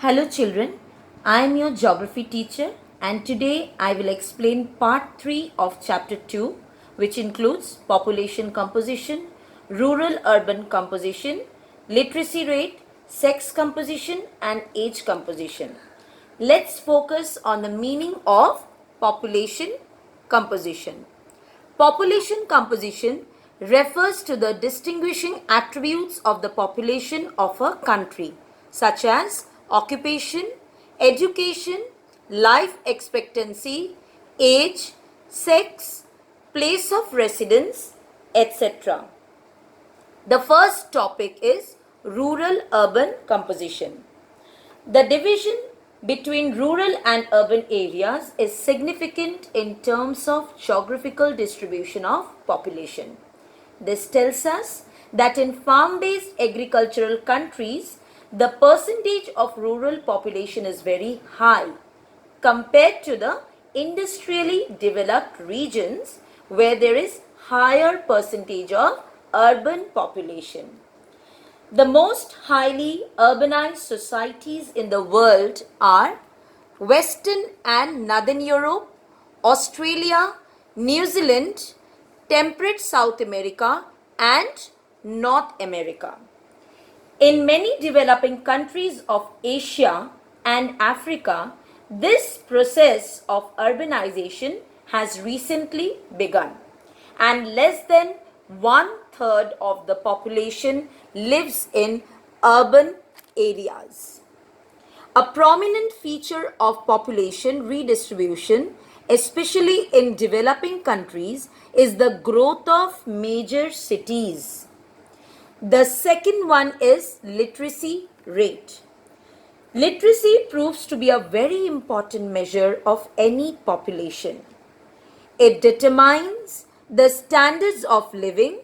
Hello children, I am your geography teacher and today I will explain part 3 of chapter 2, which includes population composition, rural urban composition, literacy rate, sex composition and age composition. Let's focus on the meaning of population composition. Population composition refers to the distinguishing attributes of the population of a country, such as occupation, education, life expectancy, age, sex, place of residence, etc. The first topic is rural-urban composition. The division between rural and urban areas is significant in terms of geographical distribution of population. This tells us that in farm-based agricultural countries, the percentage of rural population is very high compared to the industrially developed regions where there is higher percentage of urban population. The most highly urbanized societies in the world are Western and Northern Europe, Australia, New Zealand, temperate South America and North America. In many developing countries of Asia and Africa, this process of urbanization has recently begun and less than 1/3 of the population lives in urban areas. A prominent feature of population redistribution, especially in developing countries, is the growth of major cities. The second one is literacy rate. Literacy proves to be a very important measure of any population. It determines the standards of living,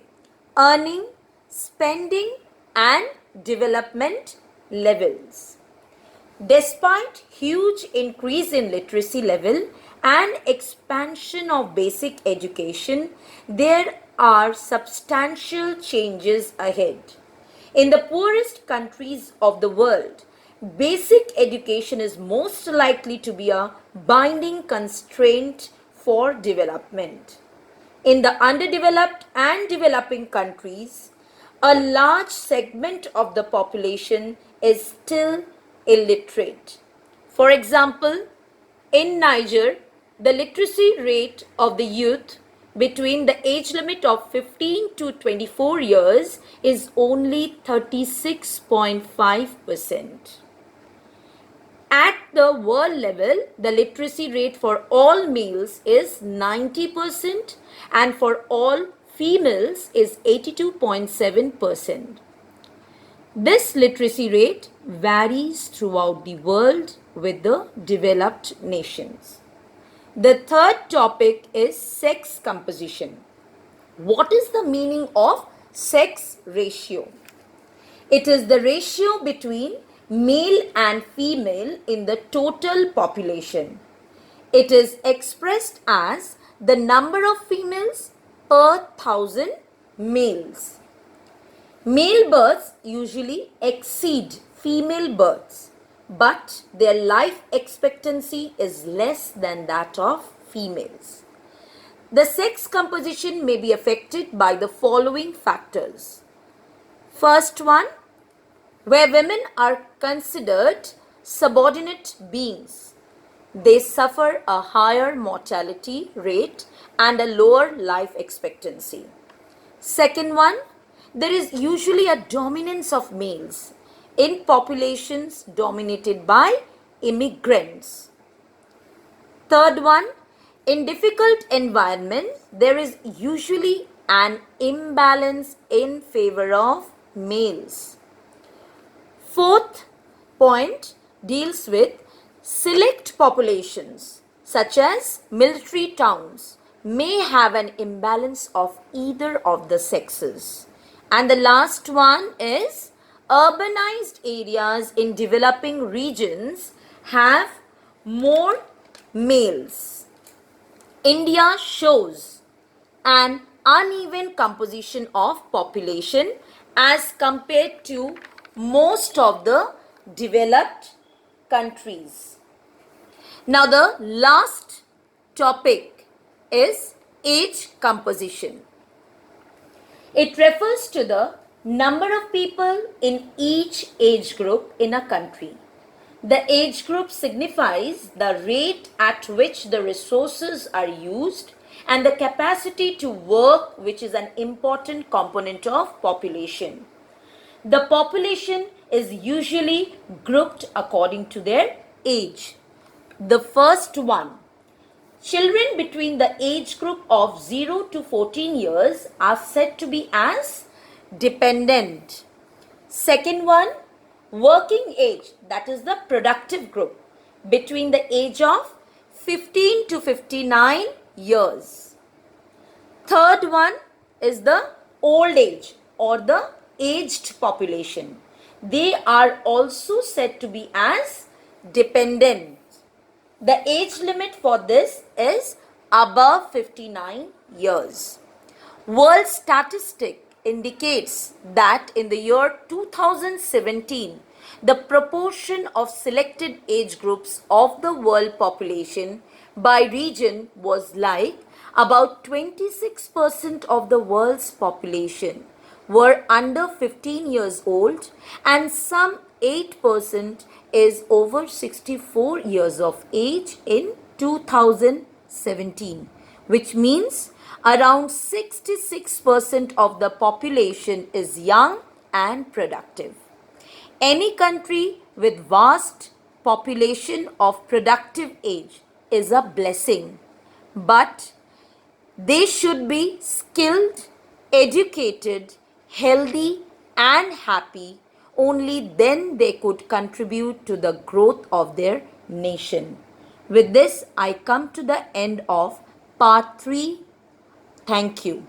earning, spending and development levels. Despite huge increase in literacy level and expansion of basic education, there are substantial changes ahead. In the poorest countries of the world, basic education is most likely to be a binding constraint for development. In the underdeveloped and developing countries, a large segment of the population is still illiterate. For example, in Niger, the literacy rate of the youth between the age limit of 15 to 24 years is only 36.5%. At the world level, the literacy rate for all males is 90% and for all females is 82.7%. This literacy rate varies throughout the world with the developed nations. The third topic is sex composition. What is the meaning of sex ratio? It is the ratio between male and female in the total population. It is expressed as the number of females per 1,000 males. Male births usually exceed female births, but their life expectancy is less than that of females. The sex composition may be affected by the following factors. First one, where women are considered subordinate beings, they suffer a higher mortality rate and a lower life expectancy. Second one, there is usually a dominance of males in populations dominated by immigrants. Third one, in difficult environments, there is usually an imbalance in favor of males. Fourth point deals with select populations such as military towns may have an imbalance of either of the sexes. And the last one is urbanized areas in developing regions have more males. India shows an uneven composition of population as compared to most of the developed countries. Now the last topic is age composition. It refers to the number of people in each age group in a country. The age group signifies the rate at which the resources are used and the capacity to work, which is an important component of population. The population is usually grouped according to their age. The first one, children between the age group of 0 to 14 years are said to be as dependent. Second one, working age, that is the productive group between the age of 15 to 59 years. Third one is the old age or the aged population. They are also said to be as dependent. The age limit for this is above 59 years. World statistic indicates that in the year 2017, the proportion of selected age groups of the world population by region was like about 26% of the world's population were under 15 years old and some 8% is over 64 years of age in 2017, which means around 66% of the population is young and productive. Any country with vast population of productive age is a blessing, but they should be skilled, educated, healthy and happy. Only then they could contribute to the growth of their nation. With this, I come to the end of part 3. Thank you.